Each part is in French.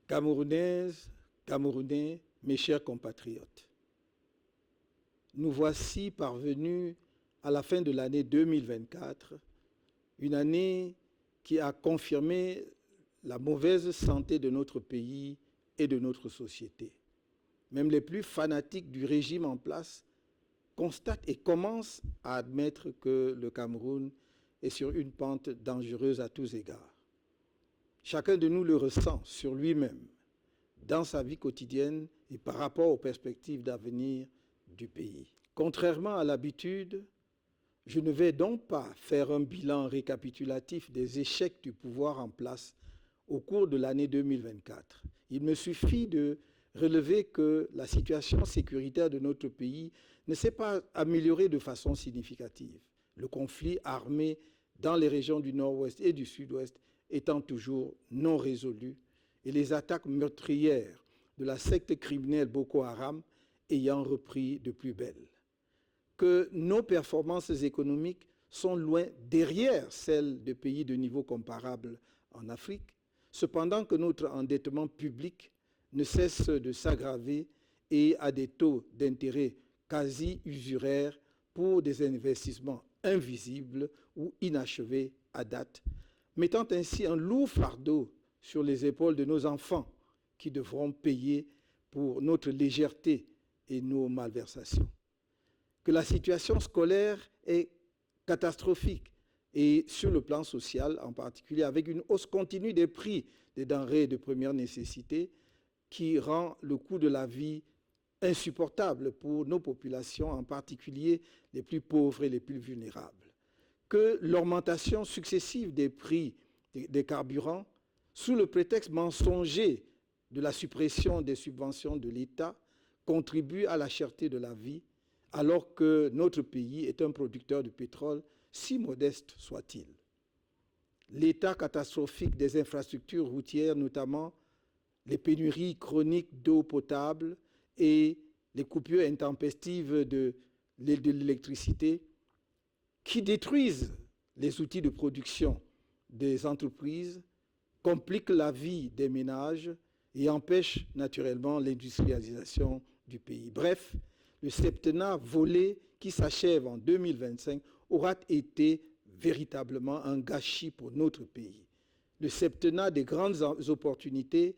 Camerounaises, Camerounais, mes chers compatriotes, nous voici parvenus à la fin de l'année 2024, une année qui a confirmé la mauvaise santé de notre pays et de notre société. Même les plus fanatiques du régime en place constatent et commencent à admettre que le Cameroun est sur une pente dangereuse à tous égards. Chacun de nous le ressent sur lui-même, dans sa vie quotidienne et par rapport aux perspectives d'avenir du pays. Contrairement à l'habitude, je ne vais donc pas faire un bilan récapitulatif des échecs du pouvoir en place au cours de l'année 2024. Il me suffit de relever que la situation sécuritaire de notre pays ne s'est pas améliorée de façon significative. Le conflit armé dans les régions du nord-ouest et du sud-ouest étant toujours non résolu et les attaques meurtrières de la secte criminelle Boko Haram ayant repris de plus belle. Que nos performances économiques sont loin derrière celles de pays de niveau comparable en Afrique, cependant que notre endettement public ne cesse de s'aggraver et à des taux d'intérêt quasi usuraires pour des investissements invisibles ou inachevés à date, mettant ainsi un lourd fardeau sur les épaules de nos enfants qui devront payer pour notre légèreté et nos malversations. Que la situation scolaire est catastrophique et sur le plan social en particulier, avec une hausse continue des prix des denrées de première nécessité qui rend le coût de la vie insupportable pour nos populations, en particulier les plus pauvres et les plus vulnérables. Que l'augmentation successive des prix des carburants, sous le prétexte mensonger de la suppression des subventions de l'État, contribue à la cherté de la vie, alors que notre pays est un producteur de pétrole, si modeste soit-il. L'état catastrophique des infrastructures routières, notamment les pénuries chroniques d'eau potable et les coupures intempestives de l'électricité, qui détruisent les outils de production des entreprises, compliquent la vie des ménages et empêchent naturellement l'industrialisation du pays. Bref, le septennat volé qui s'achève en 2025 aura été véritablement un gâchis pour notre pays. Le septennat des grandes opportunités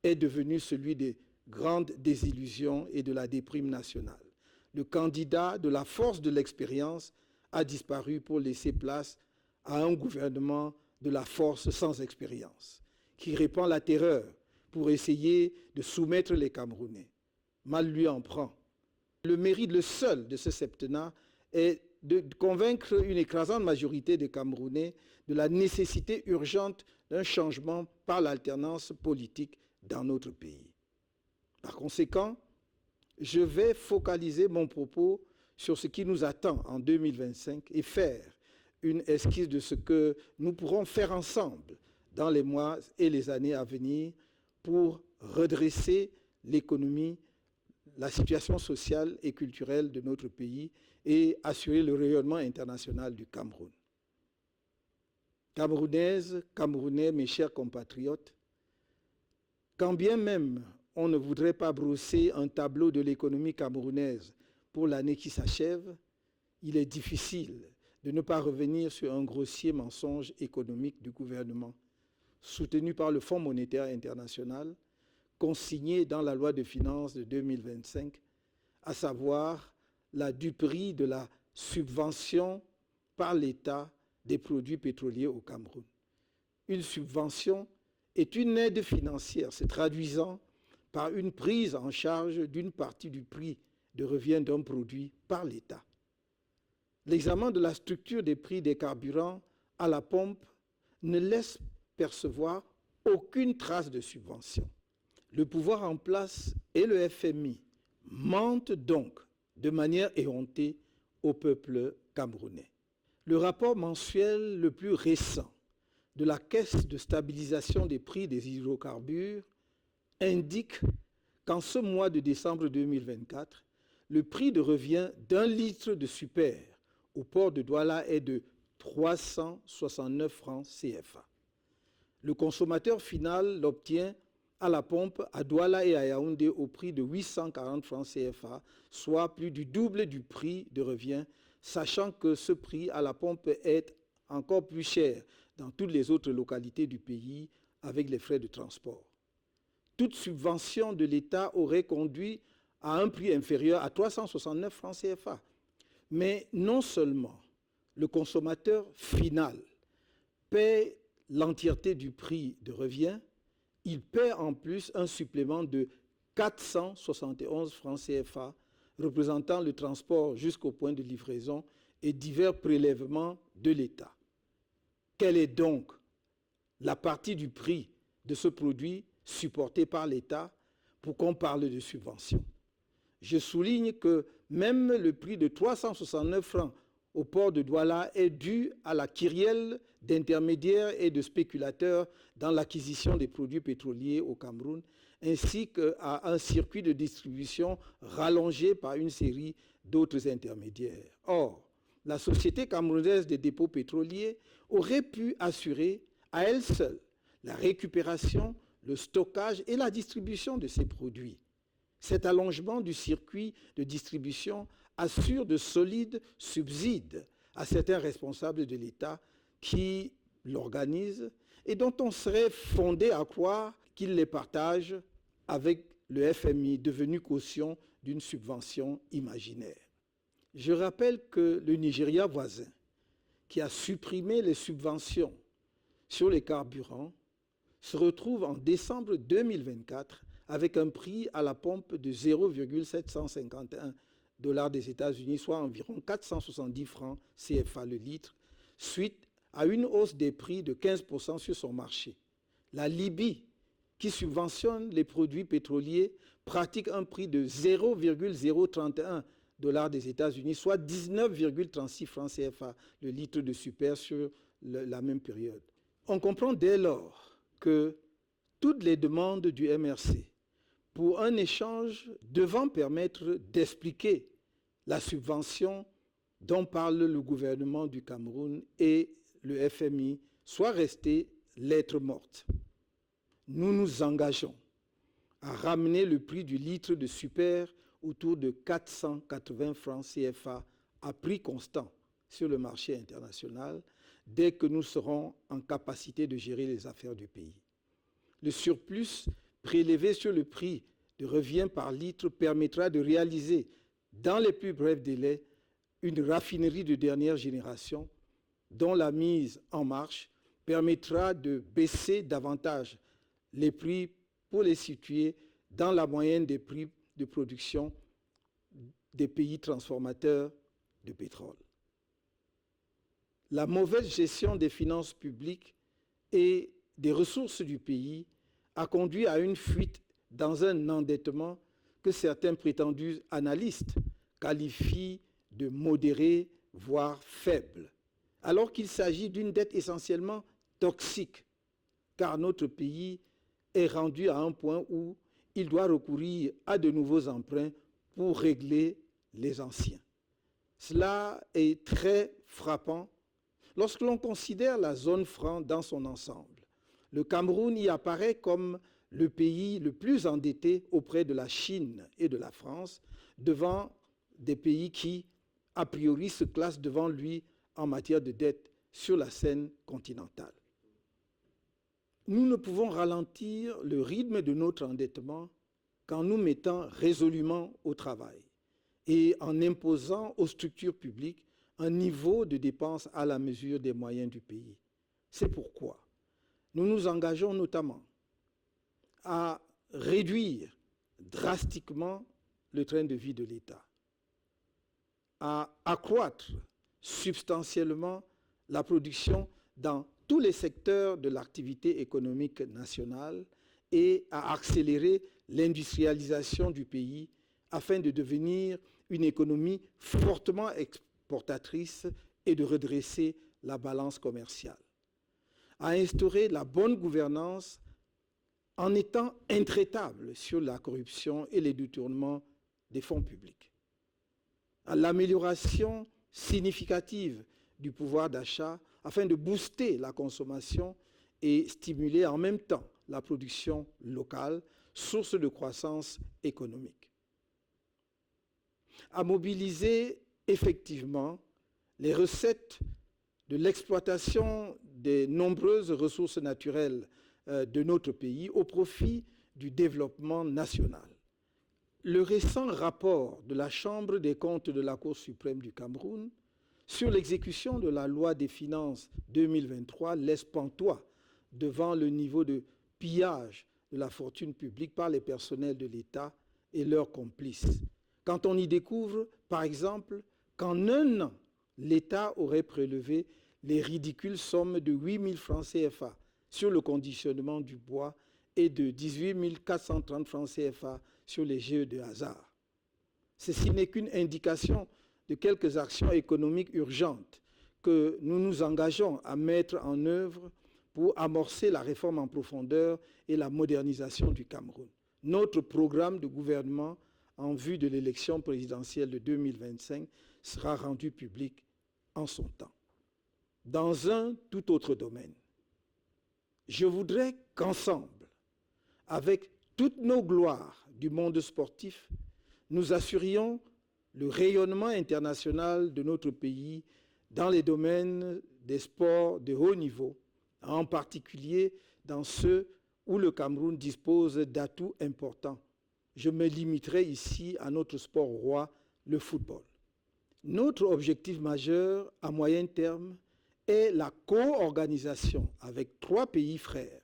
est devenu celui des grandes désillusions et de la déprime nationale. Le candidat de la force de l'expérience a disparu pour laisser place à un gouvernement de la force sans expérience, qui répand la terreur pour essayer de soumettre les Camerounais. Mal lui en prend. Le mérite, le seul de ce septennat, est de convaincre une écrasante majorité des Camerounais de la nécessité urgente d'un changement par l'alternance politique dans notre pays. Par conséquent, je vais focaliser mon propos sur ce qui nous attend en 2025 et faire une esquisse de ce que nous pourrons faire ensemble dans les mois et les années à venir pour redresser l'économie, la situation sociale et culturelle de notre pays et assurer le rayonnement international du Cameroun. Camerounaises, Camerounais, mes chers compatriotes, quand bien même on ne voudrait pas brosser un tableau de l'économie camerounaise pour l'année qui s'achève, il est difficile de ne pas revenir sur un grossier mensonge économique du gouvernement, soutenu par le Fonds monétaire international, consigné dans la loi de finances de 2025, à savoir la duperie de la subvention par l'État des produits pétroliers au Cameroun. Une subvention est une aide financière se traduisant par une prise en charge d'une partie du prix de revient d'un produit par l'État. L'examen de la structure des prix des carburants à la pompe ne laisse percevoir aucune trace de subvention. Le pouvoir en place et le FMI mentent donc de manière éhontée au peuple camerounais. Le rapport mensuel le plus récent de la Caisse de stabilisation des prix des hydrocarbures indique qu'en ce mois de décembre 2024, le prix de revient d'un litre de super au port de Douala est de 369 francs CFA. Le consommateur final l'obtient à la pompe à Douala et à Yaoundé au prix de 840 francs CFA, soit plus du double du prix de revient, sachant que ce prix à la pompe est encore plus cher dans toutes les autres localités du pays avec les frais de transport. Toute subvention de l'État aurait conduit à un prix inférieur à 369 francs CFA. Mais non seulement le consommateur final paie l'entièreté du prix de revient, il paie en plus un supplément de 471 francs CFA, représentant le transport jusqu'au point de livraison et divers prélèvements de l'État. Quelle est donc la partie du prix de ce produit supporté par l'État pour qu'on parle de subvention? Je souligne que même le prix de 369 francs au port de Douala est dû à la kyrielle d'intermédiaires et de spéculateurs dans l'acquisition des produits pétroliers au Cameroun, ainsi qu'à un circuit de distribution rallongé par une série d'autres intermédiaires. Or, la Société camerounaise des dépôts pétroliers aurait pu assurer à elle seule la récupération, le stockage et la distribution de ces produits. Cet allongement du circuit de distribution assure de solides subsides à certains responsables de l'État qui l'organisent et dont on serait fondé à croire qu'ils les partagent avec le FMI, devenu caution d'une subvention imaginaire. Je rappelle que le Nigeria voisin, qui a supprimé les subventions sur les carburants, se retrouve en décembre 2024 avec un prix à la pompe de 0,751 $ des États-Unis, soit environ 470 francs CFA le litre, suite à une hausse des prix de 15% sur son marché. La Libye, qui subventionne les produits pétroliers, pratique un prix de 0,031 $ des États-Unis, soit 19,36 francs CFA le litre de super sur la même période. On comprend dès lors que toutes les demandes du MRC pour un échange devant permettre d'expliquer la subvention dont parle le gouvernement du Cameroun et le FMI soient restées lettres mortes. Nous nous engageons à ramener le prix du litre de super autour de 480 francs CFA à prix constant sur le marché international dès que nous serons en capacité de gérer les affaires du pays. Le surplus prélevé sur le prix de revient par litre permettra de réaliser dans les plus brefs délais une raffinerie de dernière génération dont la mise en marche permettra de baisser davantage les prix pour les situer dans la moyenne des prix de production des pays transformateurs de pétrole. La mauvaise gestion des finances publiques et des ressources du pays a conduit à une fuite dans un endettement que certains prétendus analystes qualifient de modéré, voire faible, alors qu'il s'agit d'une dette essentiellement toxique, car notre pays est rendu à un point où il doit recourir à de nouveaux emprunts pour régler les anciens. Cela est très frappant lorsque l'on considère la zone franc dans son ensemble. Le Cameroun y apparaît comme le pays le plus endetté auprès de la Chine et de la France, devant des pays qui, a priori, se classent devant lui en matière de dette sur la scène continentale. Nous ne pouvons ralentir le rythme de notre endettement qu'en nous mettant résolument au travail et en imposant aux structures publiques un niveau de dépenses à la mesure des moyens du pays. C'est pourquoi nous nous engageons notamment à réduire drastiquement le train de vie de l'État, à accroître substantiellement la production dans tous les secteurs de l'activité économique nationale et à accélérer l'industrialisation du pays afin de devenir une économie fortement exportatrice et de redresser la balance commerciale, à instaurer la bonne gouvernance en étant intraitable sur la corruption et les détournements des fonds publics, à l'amélioration significative du pouvoir d'achat afin de booster la consommation et stimuler en même temps la production locale, source de croissance économique. À mobiliser effectivement les recettes de l'exploitation des nombreuses ressources naturelles de notre pays au profit du développement national. Le récent rapport de la Chambre des comptes de la Cour suprême du Cameroun sur l'exécution de la loi des finances 2023 laisse pantois devant le niveau de pillage de la fortune publique par les personnels de l'État et leurs complices. Quand on y découvre, par exemple, qu'en un an, l'État aurait prélevé les ridicules sommes de 8 000 francs CFA sur le conditionnement du bois et de 18 430 francs CFA sur les jeux de hasard. Ceci n'est qu'une indication de quelques actions économiques urgentes que nous nous engageons à mettre en œuvre pour amorcer la réforme en profondeur et la modernisation du Cameroun. Notre programme de gouvernement en vue de l'élection présidentielle de 2025 sera rendu public en son temps. Dans un tout autre domaine, je voudrais qu'ensemble, avec toutes nos gloires du monde sportif, nous assurions le rayonnement international de notre pays dans les domaines des sports de haut niveau, en particulier dans ceux où le Cameroun dispose d'atouts importants. Je me limiterai ici à notre sport roi, le football. Notre objectif majeur à moyen terme est la co-organisation avec 3 pays frères,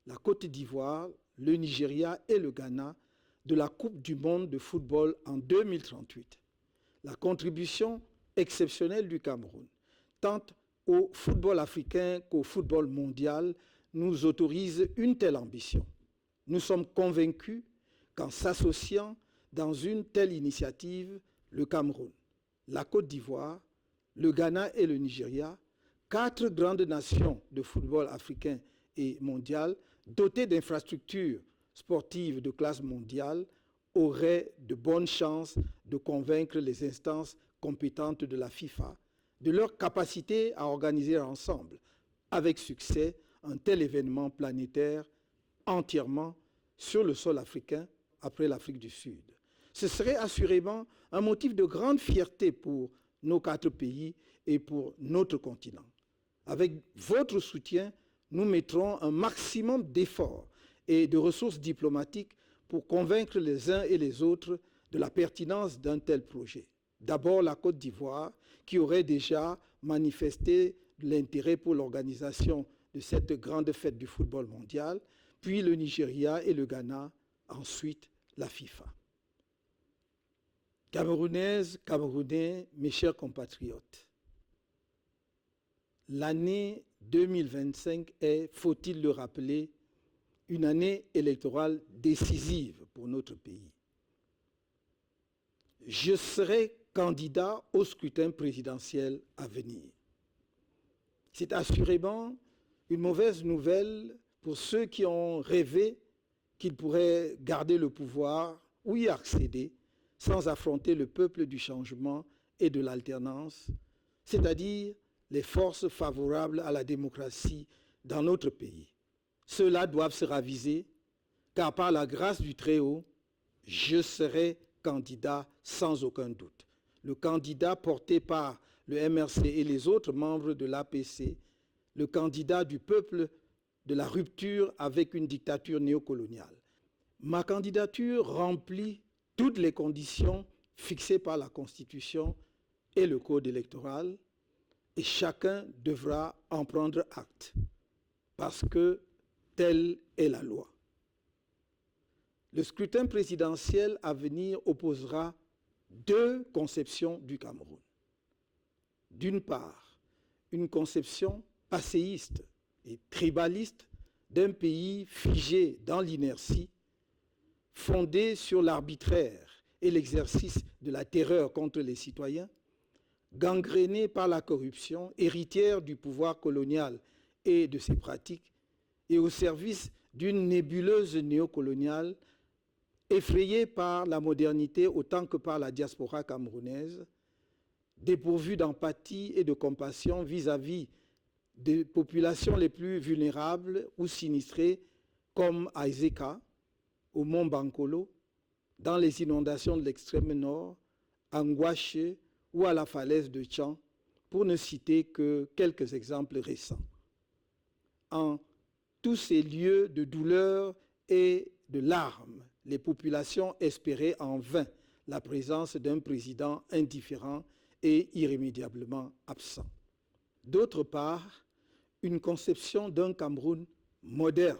la Côte d'Ivoire, le Nigeria et le Ghana, de la Coupe du monde de football en 2038. La contribution exceptionnelle du Cameroun, tant au football africain qu'au football mondial, nous autorise une telle ambition. Nous sommes convaincus qu'en s'associant dans une telle initiative, le Cameroun, la Côte d'Ivoire, le Ghana et le Nigeria, 4 grandes nations de football africain et mondial, dotées d'infrastructures sportives de classe mondiale, auraient de bonnes chances de convaincre les instances compétentes de la FIFA de leur capacité à organiser ensemble, avec succès, un tel événement planétaire entièrement sur le sol africain après l'Afrique du Sud. Ce serait assurément un motif de grande fierté pour nos 4 pays et pour notre continent. Avec votre soutien, nous mettrons un maximum d'efforts et de ressources diplomatiques pour convaincre les uns et les autres de la pertinence d'un tel projet. D'abord la Côte d'Ivoire, qui aurait déjà manifesté l'intérêt pour l'organisation de cette grande fête du football mondial, puis le Nigeria et le Ghana, ensuite la FIFA. Camerounaises, Camerounais, mes chers compatriotes, l'année 2025 est, faut-il le rappeler, une année électorale décisive pour notre pays. Je serai candidat au scrutin présidentiel à venir. C'est assurément une mauvaise nouvelle pour ceux qui ont rêvé qu'ils pourraient garder le pouvoir ou y accéder sans affronter le peuple du changement et de l'alternance, c'est-à-dire les forces favorables à la démocratie dans notre pays. Ceux-là doivent se raviser, car par la grâce du Très-Haut, je serai candidat sans aucun doute. Le candidat porté par le MRC et les autres membres de l'APC, le candidat du peuple de la rupture avec une dictature néocoloniale. Ma candidature remplit toutes les conditions fixées par la Constitution et le Code électoral, et chacun devra en prendre acte, parce que telle est la loi. Le scrutin présidentiel à venir opposera 2 conceptions du Cameroun. D'une part, une conception passéiste et tribaliste d'un pays figé dans l'inertie, fondé sur l'arbitraire et l'exercice de la terreur contre les citoyens, gangréné par la corruption, héritière du pouvoir colonial et de ses pratiques, et au service d'une nébuleuse néocoloniale effrayée par la modernité autant que par la diaspora camerounaise, dépourvue d'empathie et de compassion vis-à-vis des populations les plus vulnérables ou sinistrées comme à Ezeka, au mont Bankolo, dans les inondations de l'extrême nord, à Ngouaché ou à la falaise de Tchan, pour ne citer que quelques exemples récents. En tous ces lieux de douleur et de larmes, les populations espéraient en vain la présence d'un président indifférent et irrémédiablement absent. D'autre part, une conception d'un Cameroun moderne,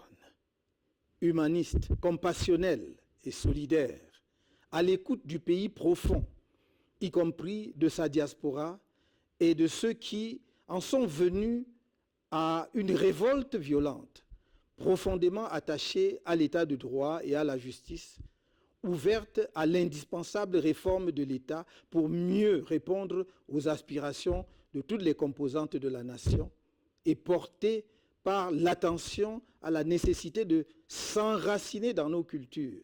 humaniste, compassionnel et solidaire, à l'écoute du pays profond, y compris de sa diaspora et de ceux qui en sont venus à une révolte violente, profondément attachée à l'état de droit et à la justice, ouverte à l'indispensable réforme de l'État pour mieux répondre aux aspirations de toutes les composantes de la nation et portée par l'attention à la nécessité de s'enraciner dans nos cultures,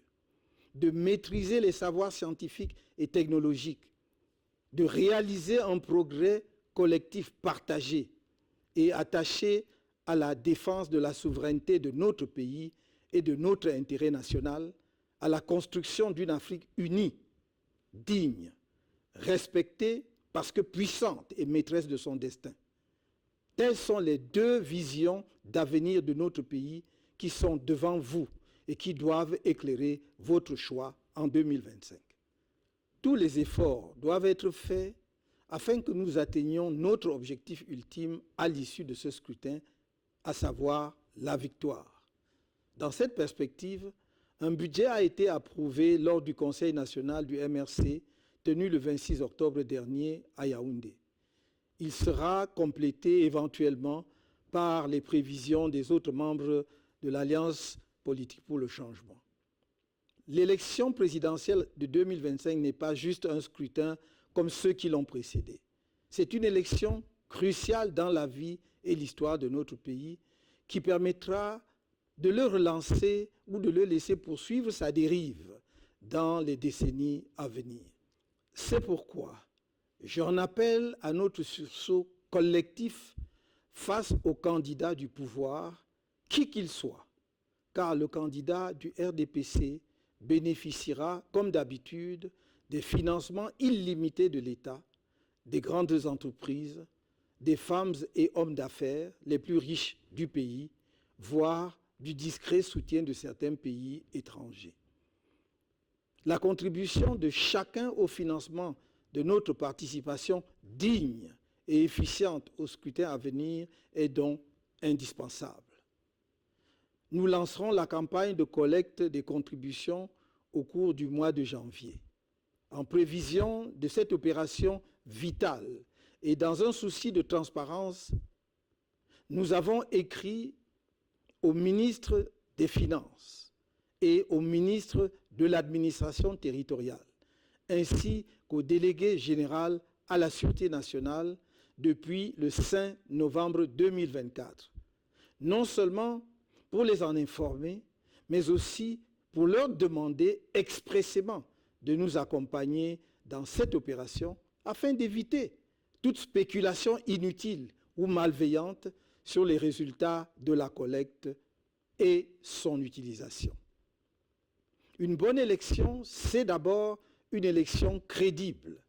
de maîtriser les savoirs scientifiques et technologiques, de réaliser un progrès collectif partagé et attaché à la défense de la souveraineté de notre pays et de notre intérêt national, à la construction d'une Afrique unie, digne, respectée parce que puissante et maîtresse de son destin. Telles sont les deux visions d'avenir de notre pays qui sont devant vous et qui doivent éclairer votre choix en 2025. Tous les efforts doivent être faits afin que nous atteignions notre objectif ultime à l'issue de ce scrutin, à savoir la victoire. Dans cette perspective, un budget a été approuvé lors du Conseil national du MRC tenu le 26 octobre dernier à Yaoundé. Il sera complété éventuellement par les prévisions des autres membres de l'Alliance politique pour le changement. L'élection présidentielle de 2025 n'est pas juste un scrutin comme ceux qui l'ont précédé. C'est une élection cruciale dans la vie et l'histoire de notre pays qui permettra de le relancer ou de le laisser poursuivre sa dérive dans les décennies à venir. C'est pourquoi j'en appelle à notre sursaut collectif face au candidat du pouvoir, qui qu'il soit, car le candidat du RDPC bénéficiera, comme d'habitude, des financements illimités de l'État, des grandes entreprises, des femmes et hommes d'affaires les plus riches du pays, voire du discret soutien de certains pays étrangers. La contribution de chacun au financement de notre participation digne et efficiente au scrutin à venir est donc indispensable. Nous lancerons la campagne de collecte des contributions au cours du mois de janvier. En prévision de cette opération vitale et dans un souci de transparence, nous avons écrit au ministre des Finances et au ministre de l'Administration territoriale, ainsi qu'au délégué général à la Sûreté nationale depuis le 5 novembre 2024, non seulement pour les en informer, mais aussi pour leur demander expressément de nous accompagner dans cette opération afin d'éviter toute spéculation inutile ou malveillante sur les résultats de la collecte et son utilisation. Une bonne élection, c'est d'abord une élection crédible,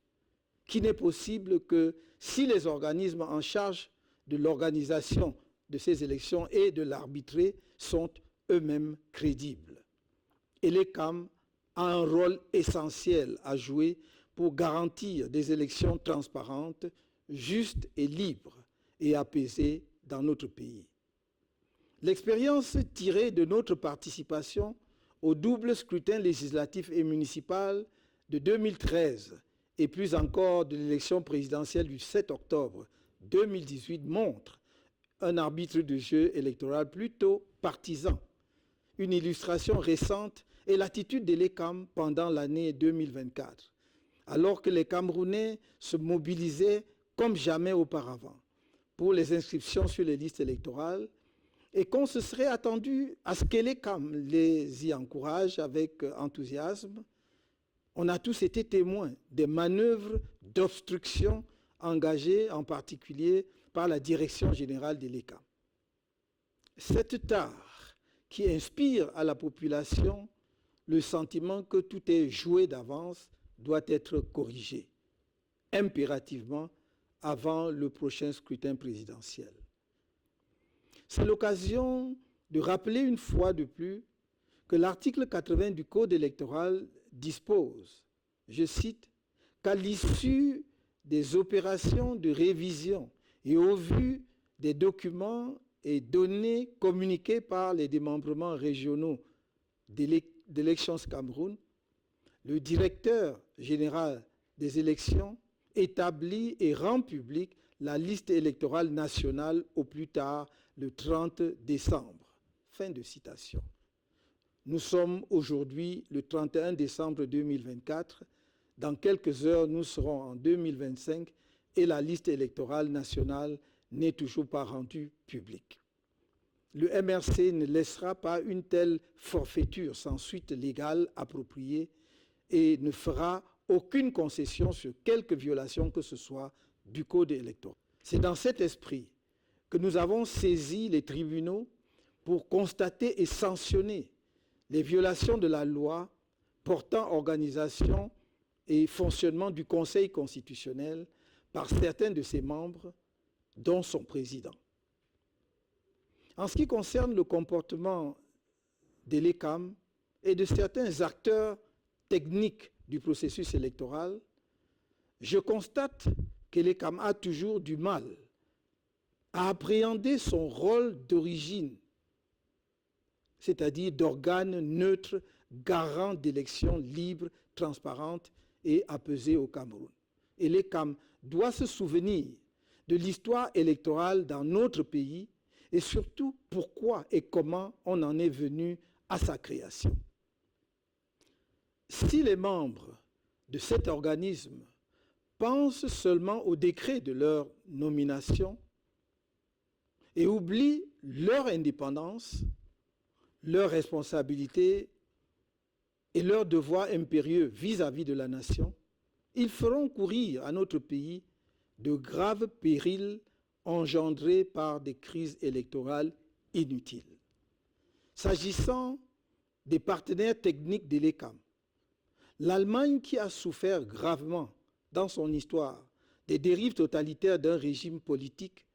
qui n'est possible que si les organismes en charge de l'organisation de ces élections et de l'arbitrer sont eux-mêmes crédibles. Et l'ECAM a un rôle essentiel à jouer pour garantir des élections transparentes, justes et libres et apaisées dans notre pays. L'expérience tirée de notre participation au double scrutin législatif et municipal de 2013 et plus encore de l'élection présidentielle du 7 octobre 2018 montre un arbitre de jeu électoral plutôt partisan. Une illustration récente est l'attitude de l'ECAM pendant l'année 2024, alors que les Camerounais se mobilisaient comme jamais auparavant pour les inscriptions sur les listes électorales et qu'on se serait attendu à ce que l'ECAM les y encourage avec enthousiasme. On a tous été témoins des manœuvres d'obstruction engagées en particulier par la direction générale de l'ECAM. Cette tare qui inspire à la population le sentiment que tout est joué d'avance doit être corrigé impérativement avant le prochain scrutin présidentiel. C'est l'occasion de rappeler une fois de plus que l'article 80 du Code électoral dispose, je cite, qu'à l'issue des opérations de révision et au vu des documents et données communiquées par les démembrements régionaux d'Elections Cameroun, le directeur général des élections établit et rend publique la liste électorale nationale au plus tard le 30 décembre. Fin de citation. Nous sommes aujourd'hui le 31 décembre 2024. Dans quelques heures, nous serons en 2025 et la liste électorale nationale n'est toujours pas rendue publique. Le MRC ne laissera pas une telle forfaiture sans suite légale appropriée et ne fera aucune concession sur quelque violation que ce soit du Code électoral. C'est dans cet esprit que nous avons saisi les tribunaux pour constater et sanctionner les violations de la loi portant organisation et fonctionnement du Conseil constitutionnel par certains de ses membres, dont son président. En ce qui concerne le comportement de l'ECAM et de certains acteurs techniques du processus électoral, je constate que l'ECAM a toujours du mal à appréhender son rôle d'origine, c'est-à-dire d'organe neutre, garant d'élections libres, transparentes et apaisées au Cameroun. Et l'ECAM doit se souvenir de l'histoire électorale dans notre pays et surtout pourquoi et comment on en est venu à sa création. Si les membres de cet organisme pensent seulement au décret de leur nomination et oublient leur indépendance, leur responsabilité et leur devoir impérieux vis-à-vis de la nation, ils feront courir à notre pays de graves périls engendrés par des crises électorales inutiles. S'agissant des partenaires techniques de l'ECAM, l'Allemagne, qui a souffert gravement dans son histoire des dérives totalitaires d'un régime politique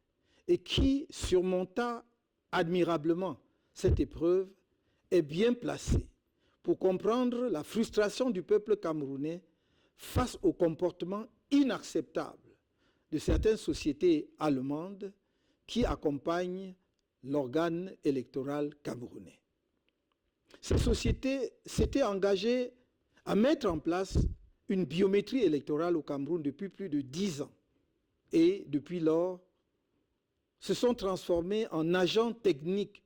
et qui surmonta admirablement cette épreuve, est bien placée pour comprendre la frustration du peuple camerounais face au comportement inacceptable de certaines sociétés allemandes qui accompagnent l'organe électoral camerounais. Ces sociétés s'étaient engagées à mettre en place une biométrie électorale au Cameroun depuis plus de 10 ans et depuis lors se sont transformées en agents techniques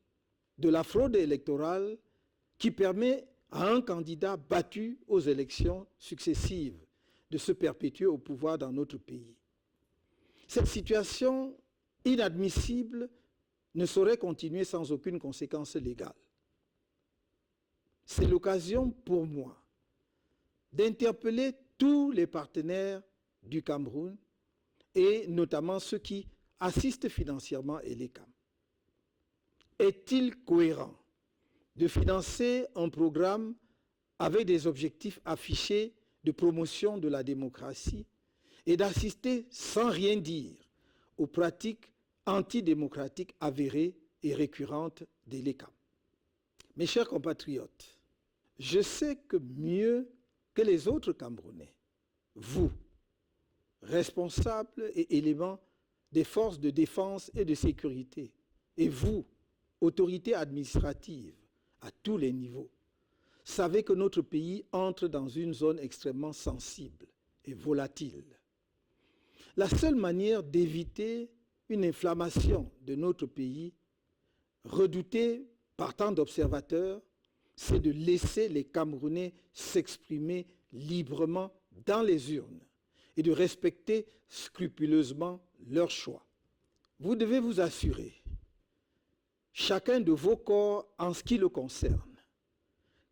de la fraude électorale qui permet à un candidat battu aux élections successives de se perpétuer au pouvoir dans notre pays. Cette situation inadmissible ne saurait continuer sans aucune conséquence légale. C'est l'occasion pour moi d'interpeller tous les partenaires du Cameroun et notamment ceux qui assistent financièrement à l'ECAM. Est-il cohérent de financer un programme avec des objectifs affichés de promotion de la démocratie et d'assister sans rien dire aux pratiques antidémocratiques avérées et récurrentes de l'ECAM? Mes chers compatriotes, je sais que mieux que les autres Camerounais, vous, responsables et éléments des forces de défense et de sécurité, et vous, autorités administratives à tous les niveaux, savez que notre pays entre dans une zone extrêmement sensible et volatile. La seule manière d'éviter une inflammation de notre pays, redoutée par tant d'observateurs, c'est de laisser les Camerounais s'exprimer librement dans les urnes et de respecter scrupuleusement leur choix. Vous devez vous assurer, chacun de vos corps en ce qui le concerne,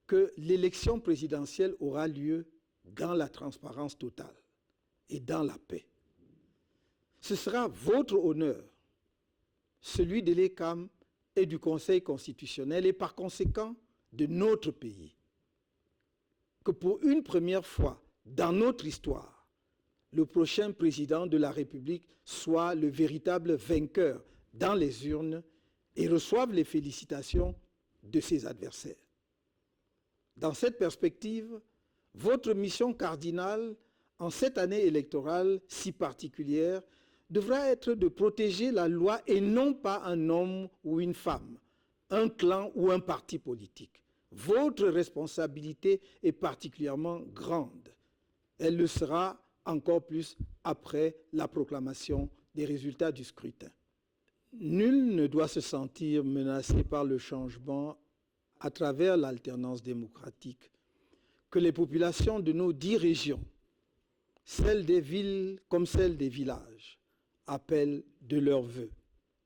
que l'élection présidentielle aura lieu dans la transparence totale et dans la paix. Ce sera votre honneur, celui de l'ECAM et du Conseil constitutionnel et par conséquent de notre pays. Que pour une première fois dans notre histoire, le prochain président de la République soit le véritable vainqueur dans les urnes et reçoive les félicitations de ses adversaires. Dans cette perspective, votre mission cardinale en cette année électorale si particulière devra être de protéger la loi et non pas un homme ou une femme, un clan ou un parti politique. Votre responsabilité est particulièrement grande. Elle le sera encore plus après la proclamation des résultats du scrutin. Nul ne doit se sentir menacé par le changement à travers l'alternance démocratique que les populations de nos 10 régions, celles des villes comme celles des villages, appellent de leurs vœux.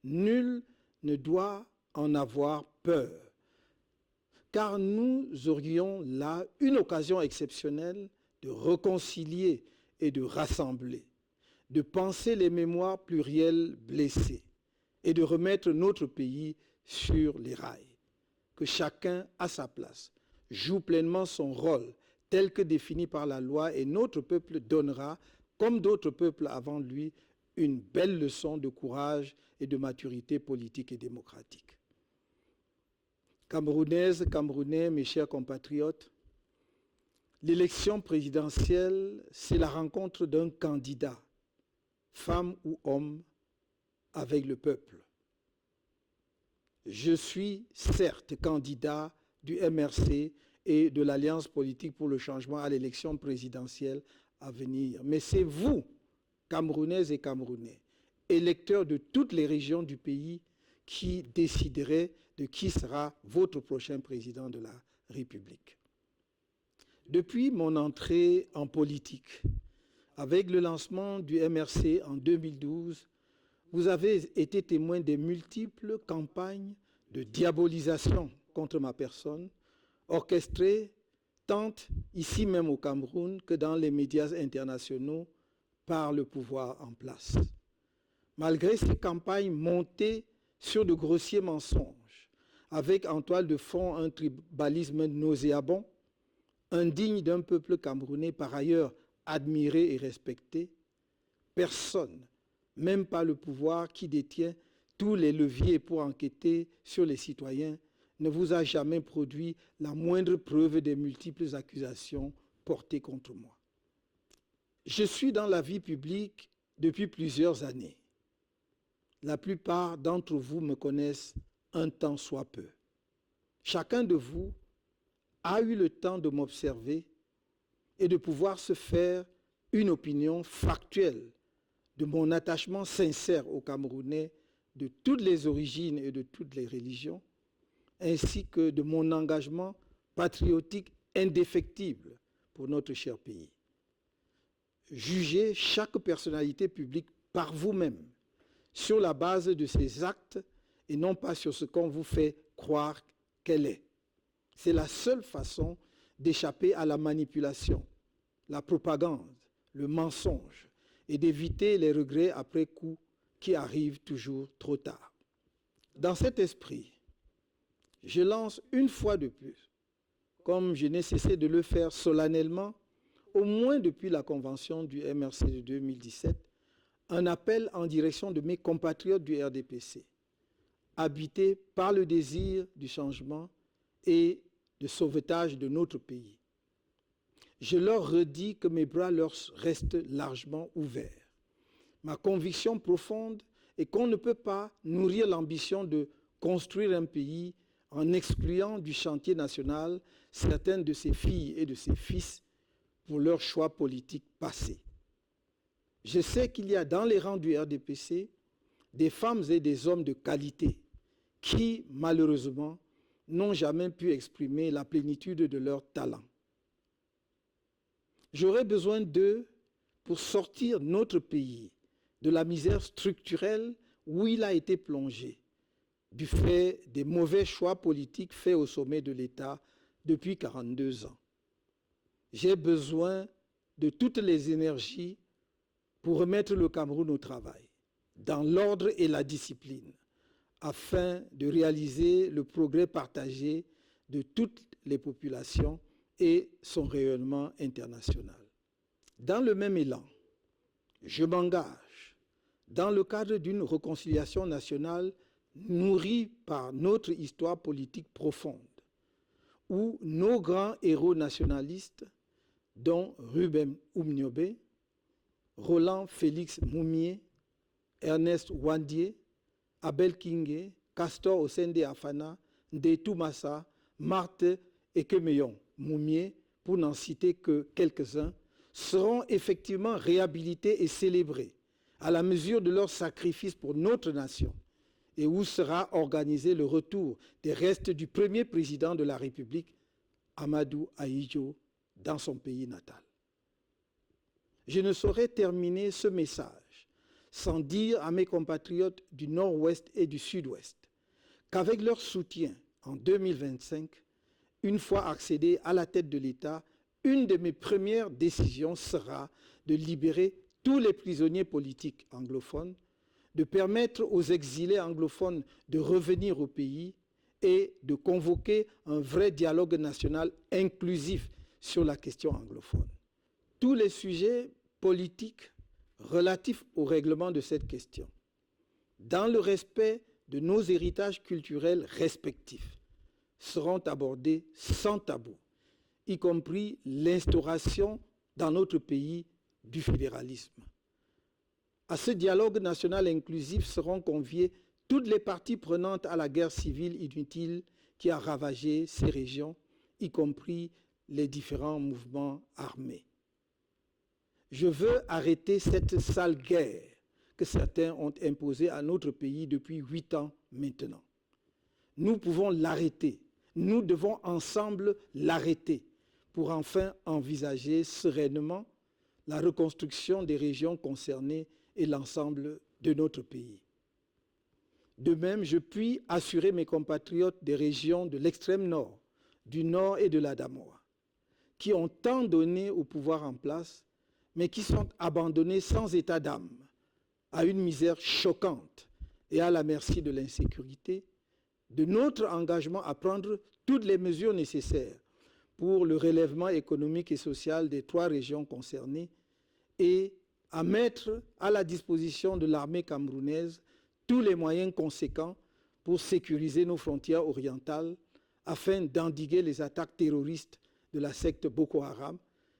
Nul ne doit en avoir peur, car nous aurions là une occasion exceptionnelle de réconcilier et de rassembler, de penser les mémoires plurielles blessées et de remettre notre pays sur les rails. Que chacun à sa place joue pleinement son rôle tel que défini par la loi et notre peuple donnera, comme d'autres peuples avant lui, une belle leçon de courage et de maturité politique et démocratique. Camerounaises, Camerounais, mes chers compatriotes, l'élection présidentielle, c'est la rencontre d'un candidat, femme ou homme, avec le peuple. Je suis certes candidat du MRC et de l'Alliance politique pour le changement à l'élection présidentielle à venir. Mais c'est vous, Camerounaises et Camerounais, électeurs de toutes les régions du pays, qui déciderez de qui sera votre prochain président de la République. Depuis mon entrée en politique, avec le lancement du MRC en 2012, vous avez été témoin des multiples campagnes de diabolisation contre ma personne, orchestrées tant ici même au Cameroun que dans les médias internationaux par le pouvoir en place. Malgré ces campagnes montées sur de grossiers mensonges, avec en toile de fond un tribalisme nauséabond, indigne d'un peuple camerounais par ailleurs admiré et respecté, personne, même pas le pouvoir qui détient tous les leviers pour enquêter sur les citoyens, ne vous a jamais produit la moindre preuve des multiples accusations portées contre moi. Je suis dans la vie publique depuis plusieurs années. La plupart d'entre vous me connaissent un temps soit peu. Chacun de vous a eu le temps de m'observer et de pouvoir se faire une opinion factuelle de mon attachement sincère aux Camerounais de toutes les origines et de toutes les religions, ainsi que de mon engagement patriotique indéfectible pour notre cher pays. Jugez chaque personnalité publique par vous-même sur la base de ses actes et non pas sur ce qu'on vous fait croire qu'elle est. C'est la seule façon d'échapper à la manipulation, la propagande, le mensonge et d'éviter les regrets après coup qui arrivent toujours trop tard. Dans cet esprit, je lance une fois de plus, comme je n'ai cessé de le faire solennellement, au moins depuis la convention du MRC de 2017, un appel en direction de mes compatriotes du RDPC, habités par le désir du changement et de sauvetage de notre pays. Je leur redis que mes bras leur restent largement ouverts. Ma conviction profonde est qu'on ne peut pas nourrir l'ambition de construire un pays en excluant du chantier national certaines de ses filles et de ses fils pour leurs choix politiques passés. Je sais qu'il y a dans les rangs du RDPC des femmes et des hommes de qualité qui, malheureusement, n'ont jamais pu exprimer la plénitude de leurs talents. J'aurais besoin d'eux pour sortir notre pays de la misère structurelle où il a été plongé, du fait des mauvais choix politiques faits au sommet de l'État depuis 42 ans. J'ai besoin de toutes les énergies pour remettre le Cameroun au travail, dans l'ordre et la discipline, afin de réaliser le progrès partagé de toutes les populations et son rayonnement international. Dans le même élan, je m'engage dans le cadre d'une réconciliation nationale nourrie par notre histoire politique profonde, où nos grands héros nationalistes, dont Ruben Oumniobé, Roland Félix Moumié, Ernest Ouandié, Abel Kingé, Castor Osende Afana, Ndetou Massa, Marthe Ekemeyon Moumié, pour n'en citer que quelques-uns, seront effectivement réhabilités et célébrés à la mesure de leur sacrifice pour notre nation, et où sera organisé le retour des restes du premier président de la République, Amadou Ahidjo, dans son pays natal. Je ne saurais terminer ce message sans dire à mes compatriotes du Nord-Ouest et du Sud-Ouest qu'avec leur soutien en 2025, une fois accédé à la tête de l'État, une de mes premières décisions sera de libérer tous les prisonniers politiques anglophones, de permettre aux exilés anglophones de revenir au pays et de convoquer un vrai dialogue national inclusif sur la question anglophone. Tous les sujets politiques relatifs au règlement de cette question, dans le respect de nos héritages culturels respectifs, seront abordés sans tabou, y compris l'instauration dans notre pays du fédéralisme. À ce dialogue national inclusif seront conviées toutes les parties prenantes à la guerre civile inutile qui a ravagé ces régions, y compris les différents mouvements armés. Je veux arrêter cette sale guerre que certains ont imposée à notre pays depuis 8 ans maintenant. Nous pouvons l'arrêter. Nous devons ensemble l'arrêter pour enfin envisager sereinement la reconstruction des régions concernées et l'ensemble de notre pays. De même, je puis assurer mes compatriotes des régions de l'extrême nord, du nord et de la Damoa, qui ont tant donné au pouvoir en place, mais qui sont abandonnés sans état d'âme, à une misère choquante et à la merci de l'insécurité, de notre engagement à prendre toutes les mesures nécessaires pour le relèvement économique et social des 3 régions concernées et à mettre à la disposition de l'armée camerounaise tous les moyens conséquents pour sécuriser nos frontières orientales afin d'endiguer les attaques terroristes de la secte Boko Haram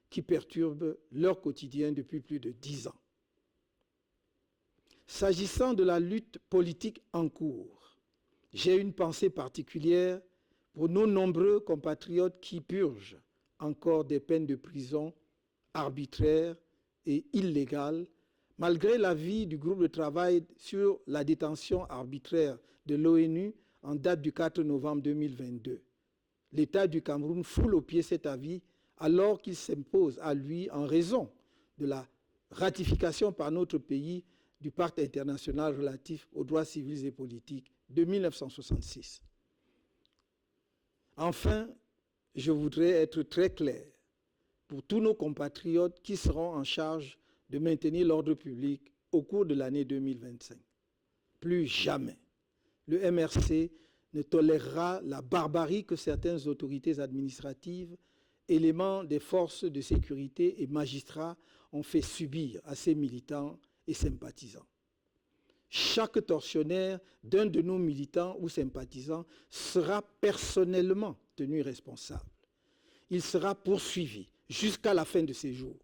qui perturbent leur quotidien depuis plus de 10 ans. S'agissant de la lutte politique en cours, j'ai une pensée particulière pour nos nombreux compatriotes qui purgent encore des peines de prison arbitraires et illégales, malgré l'avis du groupe de travail sur la détention arbitraire de l'ONU en date du 4 novembre 2022. L'État du Cameroun foule aux pieds cet avis alors qu'il s'impose à lui en raison de la ratification par notre pays du Pacte international relatif aux droits civils et politiques de 1966. Enfin, je voudrais être très clair pour tous nos compatriotes qui seront en charge de maintenir l'ordre public au cours de l'année 2025. Plus jamais, le MRC ne tolérera la barbarie que certaines autorités administratives, éléments des forces de sécurité et magistrats ont fait subir à ses militants et sympathisants. Chaque tortionnaire d'un de nos militants ou sympathisants sera personnellement tenu responsable. Il sera poursuivi jusqu'à la fin de ses jours.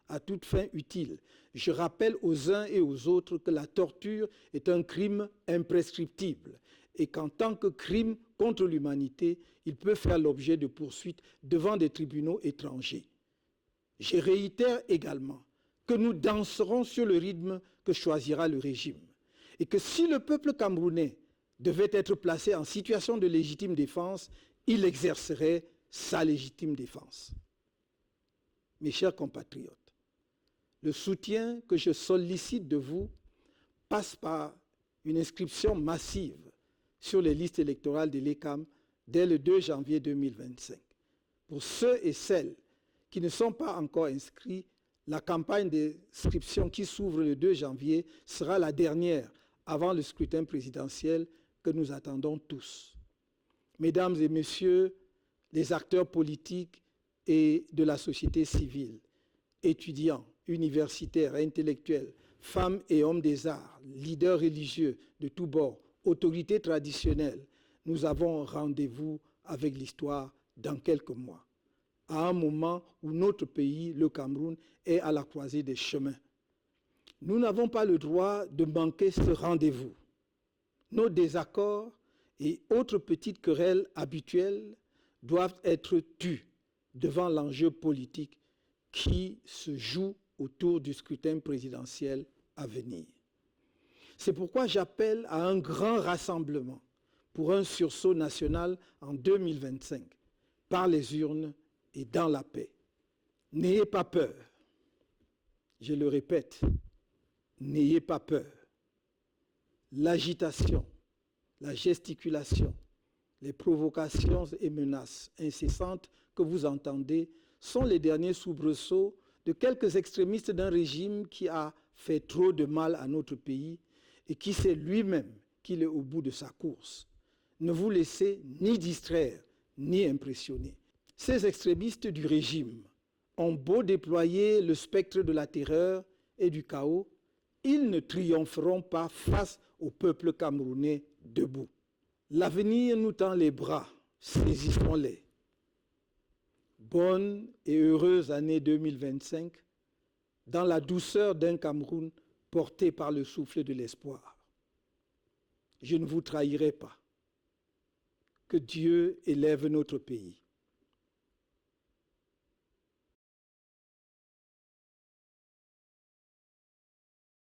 À toute fin utile, je rappelle aux uns et aux autres que la torture est un crime imprescriptible et qu'en tant que crime contre l'humanité, il peut faire l'objet de poursuites devant des tribunaux étrangers. Je réitère également que nous danserons sur le rythme que choisira le régime et que si le peuple camerounais devait être placé en situation de légitime défense, il exercerait sa légitime défense. Mes chers compatriotes, le soutien que je sollicite de vous passe par une inscription massive sur les listes électorales de l'ECAM dès le 2 janvier 2025. Pour ceux et celles qui ne sont pas encore inscrits, la campagne d'inscription qui s'ouvre le 2 janvier sera la dernière avant le scrutin présidentiel que nous attendons tous. Mesdames et messieurs, les acteurs politiques et de la société civile, étudiants, universitaires, intellectuels, femmes et hommes des arts, leaders religieux de tous bords, autorités traditionnelles, nous avons rendez-vous avec l'histoire dans quelques mois, à un moment où notre pays, le Cameroun, est à la croisée des chemins. Nous n'avons pas le droit de manquer ce rendez-vous. Nos désaccords et autres petites querelles habituelles doivent être tus devant l'enjeu politique qui se joue autour du scrutin présidentiel à venir. C'est pourquoi j'appelle à un grand rassemblement pour un sursaut national en 2025, par les urnes et dans la paix. N'ayez pas peur. Je le répète, n'ayez pas peur. L'agitation, la gesticulation, les provocations et menaces incessantes que vous entendez sont les derniers soubresauts de quelques extrémistes d'un régime qui a fait trop de mal à notre pays et qui sait lui-même qu'il est au bout de sa course. Ne vous laissez ni distraire, ni impressionner. Ces extrémistes du régime ont beau déployer le spectre de la terreur et du chaos, ils ne triompheront pas face au peuple camerounais debout. L'avenir nous tend les bras, saisissons-les. Bonne et heureuse année 2025, dans la douceur d'un Cameroun porté par le souffle de l'espoir. Je ne vous trahirai pas. Que Dieu élève notre pays.